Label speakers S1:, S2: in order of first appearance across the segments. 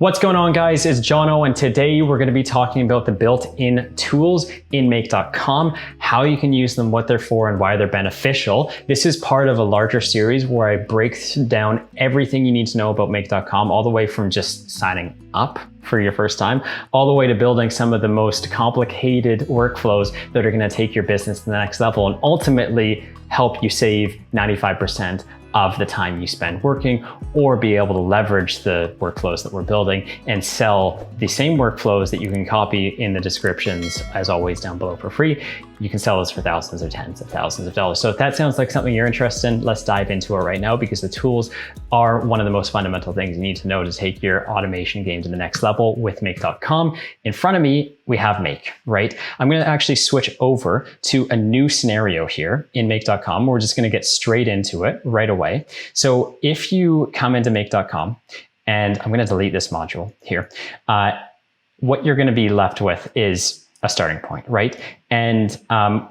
S1: What's going on, guys? It's Jono, and today we're going to be talking about the built-in tools in Make.com, how you can use them, what they're for, and why they're beneficial. This is part of a larger series where I break down everything you need to know about Make.com, all the way from just signing up for your first time, all the way to building some of the most complicated workflows that are going to take your business to the next level and ultimately help you save 95% of the time you spend working, or be able to leverage the workflows that we're building and sell the same workflows that you can copy in the descriptions, as always, down below for free. You can sell this for thousands or tens of thousands of dollars. So if that sounds like something you're interested in, let's dive into it right now, because the tools are one of the most fundamental things you need to know to take your automation game to the next level with Make.com. In front of me, we have Make, right? I'm going to actually switch over to a new scenario here in Make.com. We're just going to get straight into it right away. So if you come into Make.com, and I'm going to delete this module here, what you're going to be left with is a starting point, right? And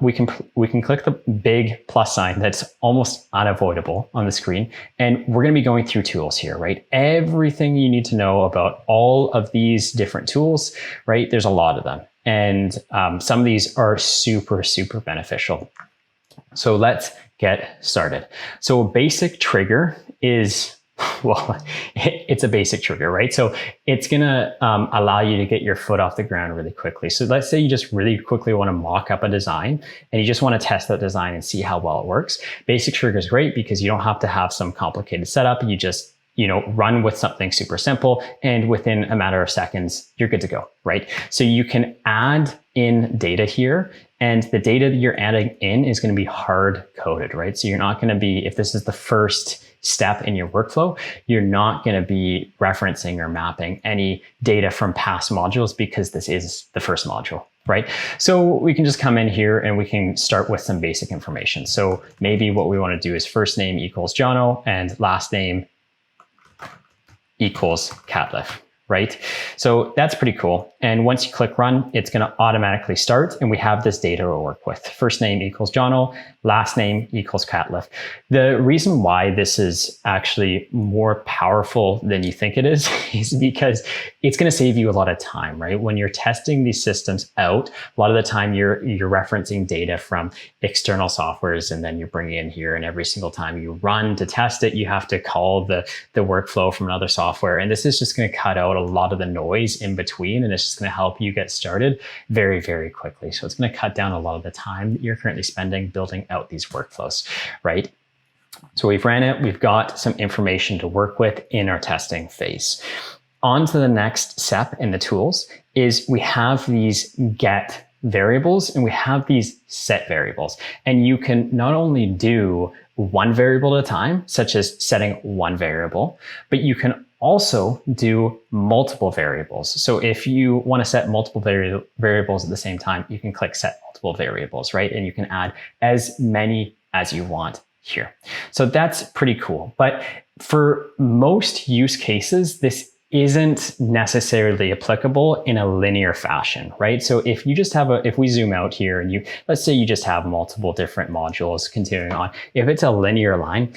S1: we can click the big plus sign that's almost unavoidable on the screen. And we're going to be going through tools here, right? Everything you need to know about all of these different tools, right? There's a lot of them. And some of these are super, super beneficial. So let's get started. So a basic trigger is, well, it's a basic trigger, right? So it's going to allow you to get your foot off the ground really quickly. So let's say you just really quickly want to mock up a design and you just want to test that design and see how well it works. Basic trigger is great because you don't have to have some complicated setup. You just, run with something super simple, and within a matter of seconds, you're good to go, right? So you can add in data here, and the data that you're adding in is going to be hard coded, right? So you're not going to be, if this is the first step in your workflow, you're not going to be referencing or mapping any data from past modules, because this is the first module, right? So we can just come in here and we can start with some basic information. So maybe what we want to do is first name equals Jono and last name equals Catlif, right? So that's pretty cool. And once you click run, it's going to automatically start, and we have this data to work with. First name equals Jono, last name equals Catlif. The reason why this is actually more powerful than you think it is because it's going to save you a lot of time, right? When you're testing these systems out, a lot of the time you're referencing data from external softwares, and then you're bringing in here, and every single time you run to test it, you have to call the workflow from another software. And this is just going to cut out a lot of the noise in between, and it's just going to help you get started very, very quickly. So it's going to cut down a lot of the time that you're currently spending building out these workflows, right? So we've ran it, we've got some information to work with in our testing phase. On to the next step in the tools is we have these get variables and we have these set variables. And you can not only do one variable at a time, such as setting one variable, but you can also do multiple variables. So if you want to set multiple variables at the same time, you can click set multiple variables, right? And you can add as many as you want here. So that's pretty cool. But for most use cases, this isn't necessarily applicable in a linear fashion, right? So if you just have if we zoom out here and let's say you just have multiple different modules continuing on, if it's a linear line,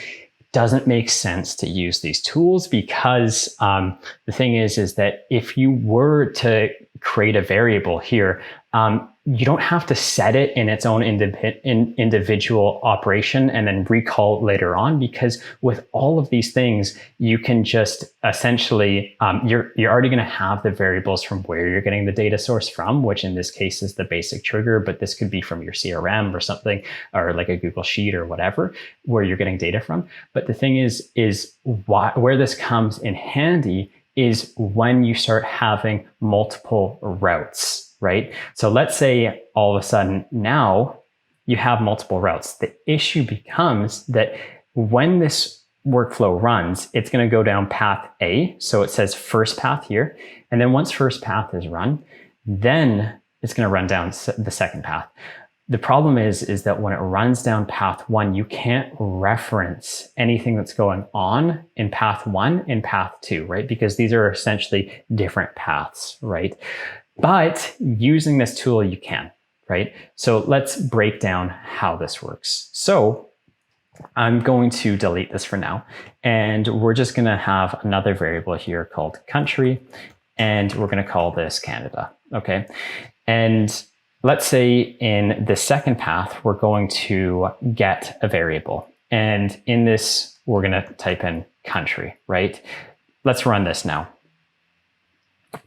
S1: doesn't make sense to use these tools, because the thing is that if you were to create a variable here, you don't have to set it in its own individual operation and then recall later on, because with all of these things, you can just essentially, you're already going to have the variables from where you're getting the data source from, which in this case is the basic trigger, but this could be from your CRM or something, or like a Google Sheet or whatever, where you're getting data from. But the thing is where this comes in handy is when you start having multiple routes, right? So let's say all of a sudden now you have multiple routes. The issue becomes that when this workflow runs, it's going to go down path A. So it says first path here. And then once first path is run, then it's going to run down the second path. The problem is that when it runs down path one, you can't reference anything that's going on in path one and path two, right? Because these are essentially different paths, right? But using this tool, you can, right? So let's break down how this works. So I'm going to delete this for now. And we're just going to have another variable here called country. And we're going to call this Canada. Okay. And let's say in the second path, we're going to get a variable. And in this, we're going to type in country, right? Let's run this now.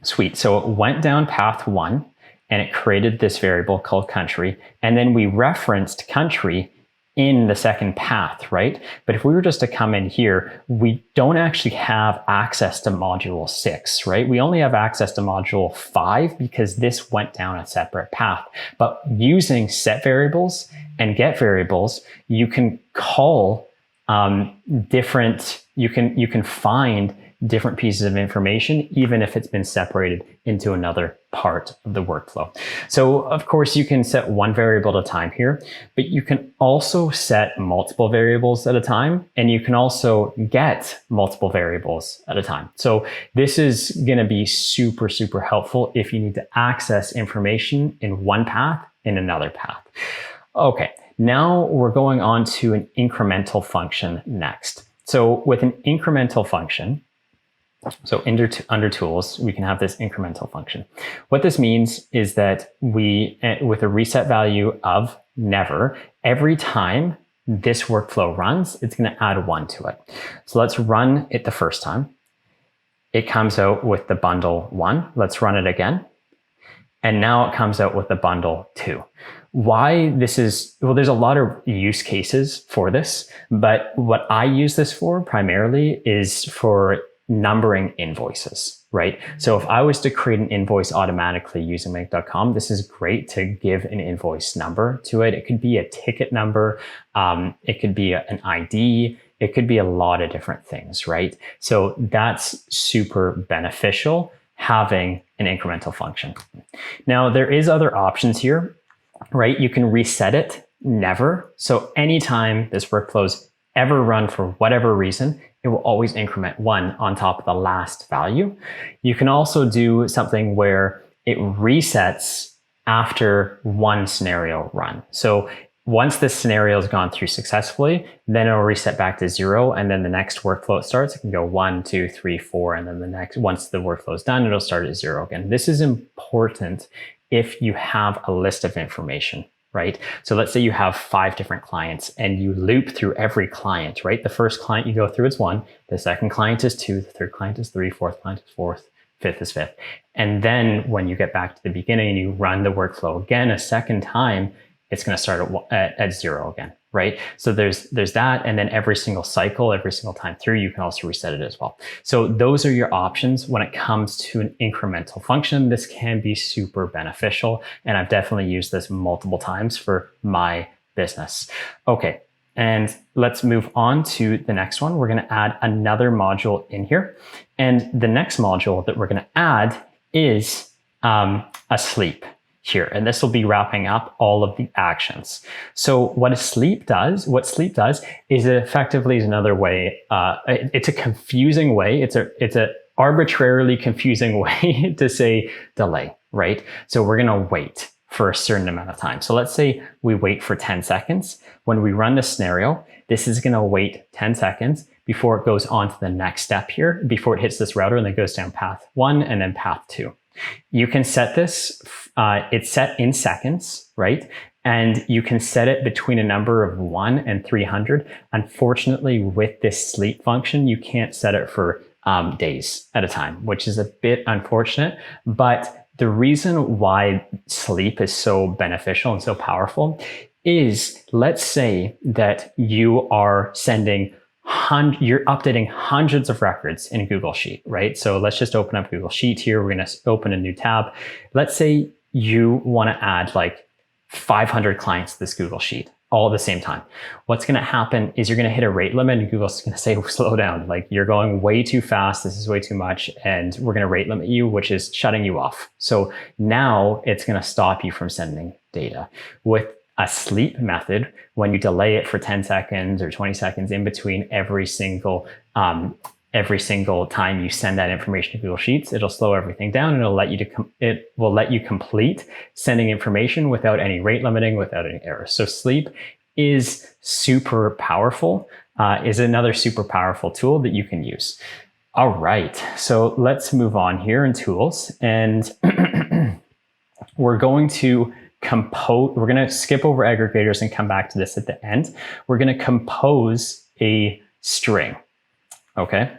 S1: Sweet. So it went down path 1 and it created this variable called country. And then we referenced country in the second path, right? But if we were just to come in here, we don't actually have access to module 6, right? We only have access to module 5 because this went down a separate path. But using set variables and get variables, you can call you can find different pieces of information, even if it's been separated into another part of the workflow. So of course you can set one variable at a time here, but you can also set multiple variables at a time, and you can also get multiple variables at a time. So this is going to be super, super helpful if you need to access information in one path in another path. Okay, now we're going on to an incremental function next. So with an incremental function, so under tools, we can have this incremental function. What this means is that with a reset value of never, every time this workflow runs, it's going to add 1 to it. So let's run it the first time. It comes out with the bundle 1. Let's run it again. And now it comes out with the bundle 2. Why this is, well, there's a lot of use cases for this, but what I use this for primarily is for numbering invoices, right? So if I was to create an invoice automatically using make.com, this is great to give an invoice number to it. It could be a ticket number. It could be an ID. It could be a lot of different things, right? So that's super beneficial having an incremental function. Now there is other options here, right? You can reset it never. So anytime this workflow's ever run for whatever reason, it will always increment 1 on top of the last value. You can also do something where it resets after one scenario run. So once this scenario has gone through successfully, then it'll reset back to 0. And then the next workflow it starts, it can go 1, 2, 3, 4. And then the next, once the workflow is done, it'll start at 0 again. This is important if you have a list of information, right? So let's say you have 5 different clients and you loop through every client, right? The first client you go through is 1, the second client is 2, the third client is 3, fourth client is 4th, 5th is 5th. And then when you get back to the beginning and you run the workflow again a second time, it's going to start at 0 again, right? So there's that, and then every single cycle, every single time through, you can also reset it as well. So those are your options when it comes to an incremental function. This can be super beneficial, and I've definitely used this multiple times for my business. Okay, and let's move on to the next one. We're going to add another module in here, and the next module that we're going to add is a sleep here, and this will be wrapping up all of the actions. So what sleep does is it effectively is another way, it's a confusing way, it's a arbitrarily confusing way to say delay, right? So we're gonna wait for a certain amount of time. So let's say we wait for 10 seconds. When we run this scenario, this is gonna wait 10 seconds before it goes on to the next step here, before it hits this router and then goes down path 1 and then path 2. You can set this, it's set in seconds, right? And you can set it between a number of 1 and 300. Unfortunately, with this sleep function, you can't set it for days at a time, which is a bit unfortunate. But the reason why sleep is so beneficial and so powerful is, let's say that you are you're updating hundreds of records in Google Sheet, right? So let's just open up Google Sheet here. We're going to open a new tab. Let's say you want to add like 500 clients to this Google Sheet all at the same time. What's going to happen is you're going to hit a rate limit and Google's going to say, slow down, like you're going way too fast. This is way too much. And we're going to rate limit you, which is shutting you off. So now it's going to stop you from sending data. With a sleep method, when you delay it for 10 seconds or 20 seconds in between every single time you send that information to Google Sheets, it'll slow everything down and it will let you complete sending information without any rate limiting, without any errors. So sleep is super powerful, is another super powerful tool that you can use. All right, so let's move on here in tools, and we're going to compose. We're going to skip over aggregators and come back to this at the end. We're going to compose a string. Okay.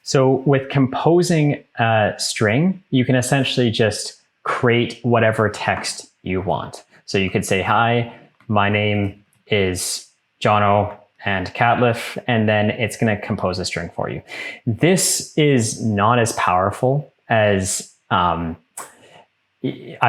S1: So with composing a string, you can essentially just create whatever text you want. So you could say, hi, my name is Jono and Catlif, and then it's going to compose a string for you. This is not as powerful as, I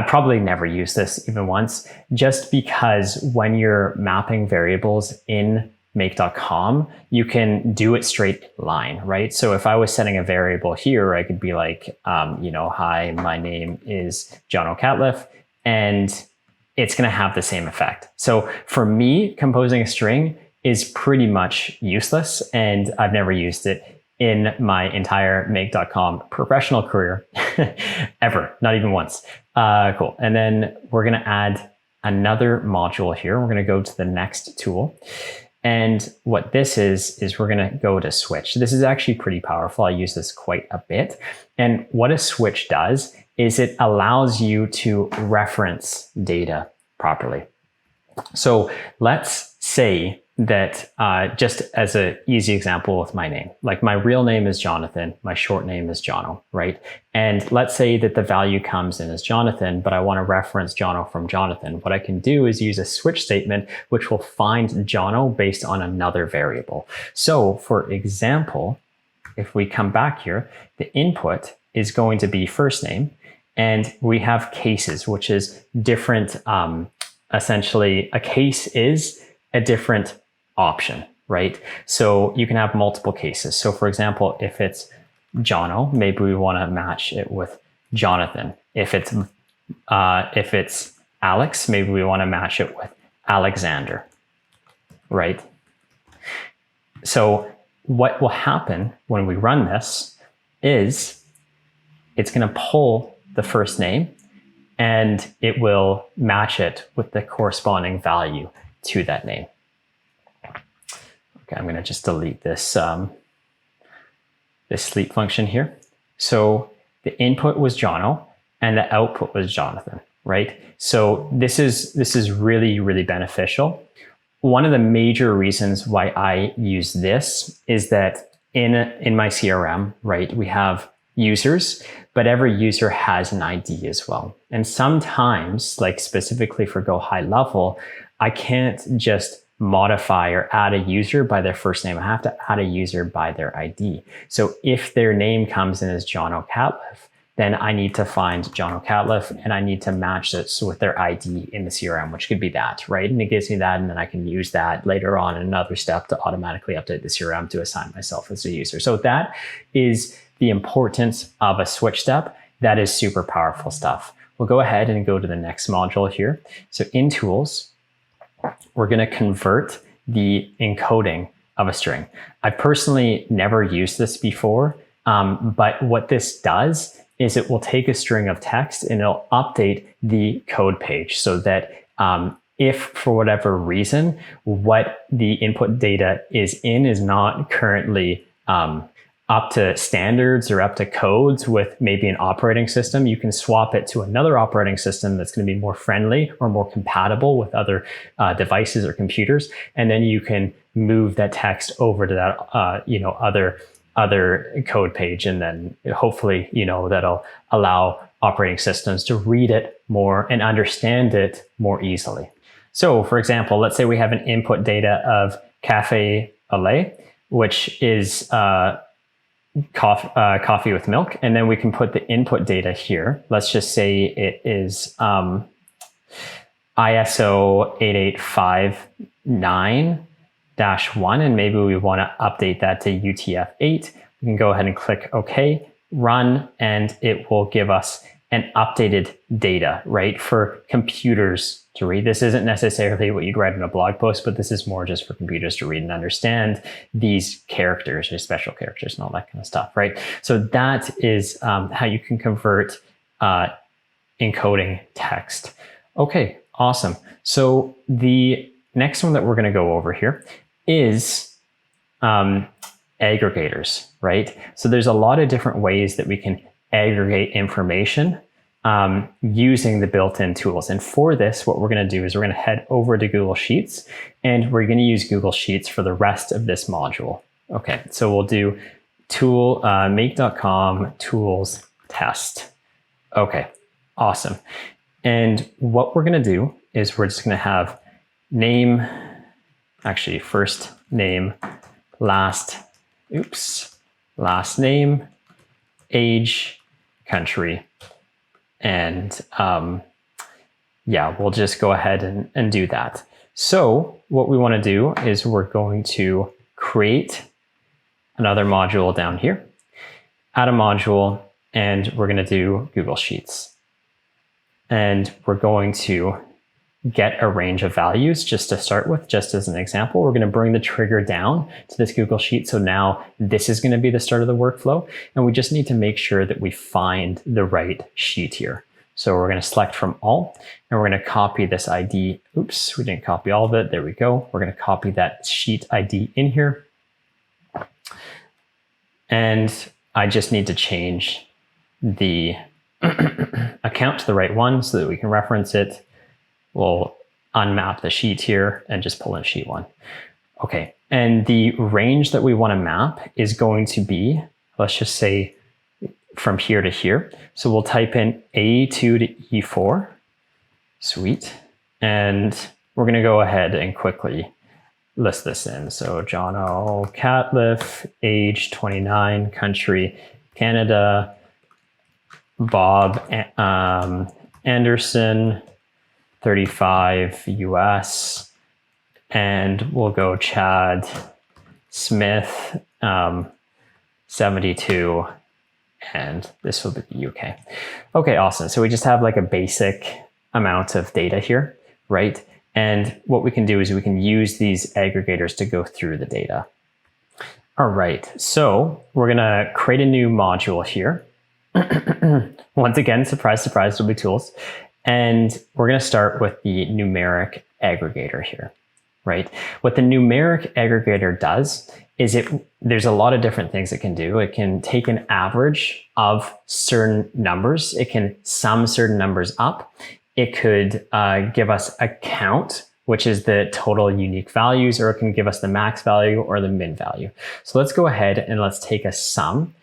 S1: probably never use this even once, just because when you're mapping variables in make.com, you can do it straight line, right? So if I was setting a variable here, I could be like, hi, my name is Jono Catlif, and it's going to have the same effect. So for me, composing a string is pretty much useless, and I've never used it in my entire make.com professional career ever, not even once. Cool. And then we're going to add another module here. We're going to go to the next tool. And what this is we're going to go to switch. This is actually pretty powerful. I use this quite a bit. And what a switch does is it allows you to reference data properly. So let's say that just as an easy example with my name, like my real name is Jonathan, my short name is Jono, right? And let's say that the value comes in as Jonathan, but I want to reference Jono from Jonathan. What I can do is use a switch statement, which will find Jono based on another variable. So for example, if we come back here, the input is going to be first name, and we have cases, which is different. Essentially, a case is a different option, right? So you can have multiple cases. So for example, if it's Jono, maybe we want to match it with Jonathan. If it's Alex, maybe we want to match it with Alexander, right? So what will happen when we run this is it's going to pull the first name and it will match it with the corresponding value to that name. Okay, I'm going to just delete this, this sleep function here. So the input was Jono and the output was Jonathan, right? So this is really, really beneficial. One of the major reasons why I use this is that in my CRM, right, we have users, but every user has an ID as well. And sometimes, like specifically for Go High Level, I can't just modify or add a user by their first name. I have to add a user by their ID. So if their name comes in as Jono Catlif, then I need to find Jono Catlif and I need to match this with their ID in the CRM, which could be that, right? And it gives me that, and then I can use that later on in another step to automatically update the CRM to assign myself as a user. So that is the importance of a switch step. That is super powerful stuff. We'll go ahead and go to the next module here. So in tools, we're going to convert the encoding of a string. I personally never used this before, but what this does is it will take a string of text and it'll update the code page so that if for whatever reason, what the input data is not currently up to standards or up to codes with maybe an operating system, you can swap it to another operating system that's going to be more friendly or more compatible with other devices or computers. And then you can move that text over to that other code page. And then hopefully, that'll allow operating systems to read it more and understand it more easily. So for example, let's say we have an input data of cafe au lait, which is coffee with milk, and then we can put the input data here. Let's just say it is ISO 8859-1, and maybe we want to update that to UTF-8. We can go ahead and click OK, run, and it will give us an updated data, right, for computers to read. This isn't necessarily what you'd write in a blog post, but this is more just for computers to read and understand these characters or special characters and all that kind of stuff, right? So that is how you can convert encoding text. Okay, awesome. So the next one that we're going to go over here is aggregators, right? So there's a lot of different ways that we can aggregate information using the built-in tools. And for this, what we're going to do is we're going to head over to Google Sheets, and we're going to use Google Sheets for the rest of this module. Okay, so we'll do tool make.com tools test. Okay, awesome. And what we're going to do is we're just going to have name, actually first name, last name, age, country, and yeah, we'll just go ahead and do that. So what we want to do is we're going to create another module down here, add a module, and we're going to do Google Sheets. And we're going to get a range of values just to start with, just as an example. We're going to bring the trigger down to this Google Sheet. So now this is going to be the start of the workflow. And we just need to make sure that we find the right sheet here. So we're going to select from all, and we're going to copy this ID. Oops, we didn't copy all of it. There we go. We're going to copy that sheet ID in here. And I just need to change the account to the right one so that we can reference it. We'll unmap the sheet here and just pull in sheet one. Okay, and the range that we want to map is going to be, let's just say from here to here. So we'll type in A2 to E4. Sweet. And we're going to go ahead and quickly list this in. So Jono Catliff, age 29, country Canada, Bob Anderson, 35 US, and we'll go Chad Smith, 72, and this will be the UK. Okay, awesome. So we just have like a basic amount of data here, right? And what we can do is we can use these aggregators to go through the data. All right, so we're gonna create a new module here. Once again, surprise, surprise, it'll be tools. And we're going to start with the numeric aggregator here, right? What the numeric aggregator does is there's a lot of different things it can do. It can take an average of certain numbers. It can sum certain numbers up. It could give us a count, which is the total unique values, or it can give us the max value or the min value. So let's go ahead and let's take a sum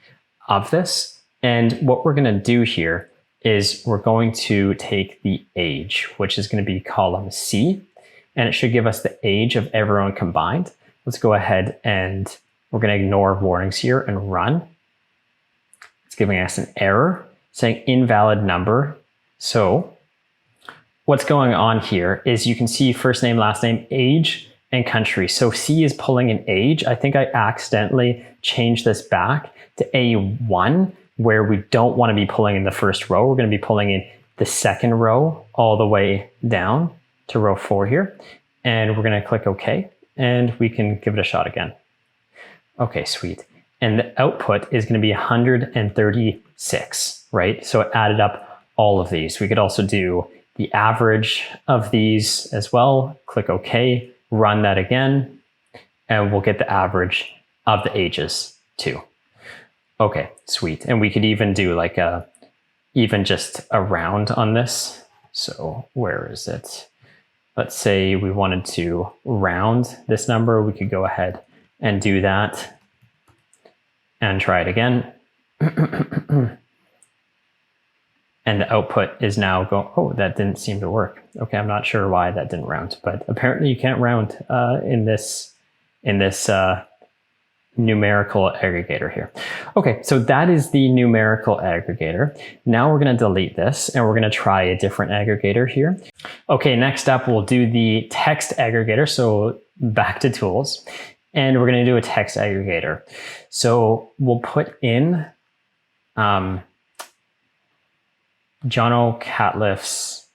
S1: of this. And what we're going to do here is we're going to take the age, which is going to be column C, and it should give us the age of everyone combined. Let's go ahead and we're going to ignore warnings here and run. It's giving us an error saying invalid number. So what's going on here is you can see first name, last name, age, and country. So C is pulling an age. I think I accidentally changed this back to A1, where we don't want to be pulling in the first row. We're going to be pulling in the second row all the way down to row 4 here. And we're going to click OK, and we can give it a shot again. Okay, sweet. And the output is going to be 136, right? So it added up all of these. We could also do the average of these as well. Click OK, run that again, and we'll get the average of the ages too. Okay, sweet. And we could even do like even just a round on this. So where is it? Let's say we wanted to round this number. We could go ahead and do that and try it again. And the output is now going, oh, that didn't seem to work. Okay, I'm not sure why that didn't round, but apparently you can't round in this numerical aggregator here. Okay, so that is the numerical aggregator. Now we're going to delete this and we're going to try a different aggregator here. Okay, next up we'll do the text aggregator. So back to tools, and we're going to do a text aggregator. So we'll put in Jono Catliff's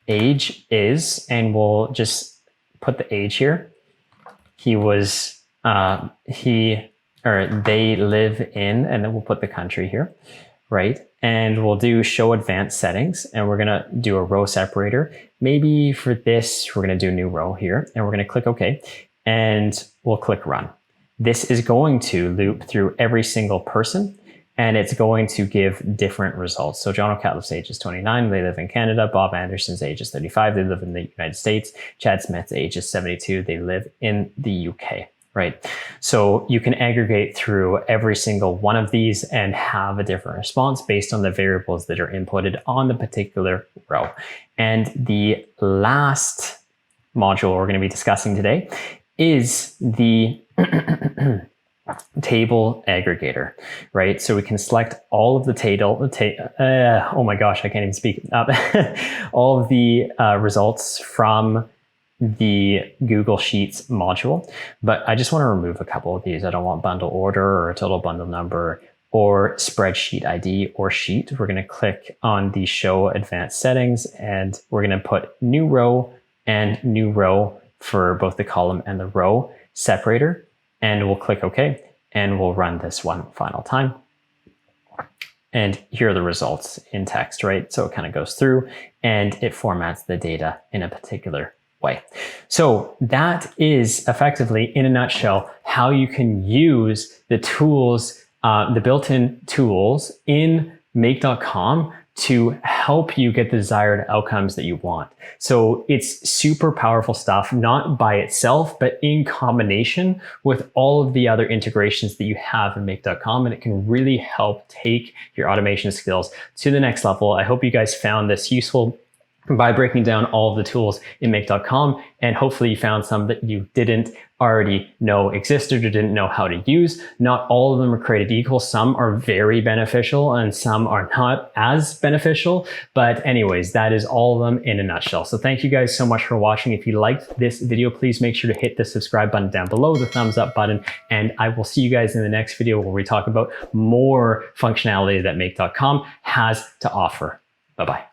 S1: age is, and we'll just put the age here. He was they live in, and then we'll put the country here, right? and we'll do show advanced settings, and we're gonna do a row separator. Maybe for this, we're gonna do new row here, and we're gonna click OK, and we'll click run. This is going to loop through every single person, and it's going to give different results. So Jono Catlif's age is 29, they live in Canada. Bob Anderson's age is 35, they live in the United States. Chad Smith's age is 72, they live in the UK, right? So you can aggregate through every single one of these and have a different response based on the variables that are inputted on the particular row. And the last module we're going to be discussing today is the table aggregator, right? So we can select all of the oh my gosh, I can't even speak. All of the results from the Google Sheets module, but I just want to remove a couple of these. I don't want bundle order or total bundle number or spreadsheet ID or sheet. We're going to click on the show advanced settings, and we're going to put new row and new row for both the column and the row separator, and we'll click OK, and we'll run this one final time. And here are the results in text, right? So it kind of goes through and it formats the data in a particular way. So that is effectively, in a nutshell, how you can use the tools, the built-in tools in Make.com to help you get the desired outcomes that you want. So it's super powerful stuff, not by itself, but in combination with all of the other integrations that you have in Make.com, and it can really help take your automation skills to the next level. I hope you guys found this useful by breaking down all of the tools in Make.com, and hopefully you found some that you didn't already know existed or didn't know how to use. Not all of them are created equal. Some are very beneficial and some are not as beneficial. But anyways, that is all of them in a nutshell. So thank you guys so much for watching. If you liked this video, please make sure to hit the subscribe button down below, the thumbs up button, and I will see you guys in the next video where we talk about more functionality that Make.com has to offer. Bye-bye.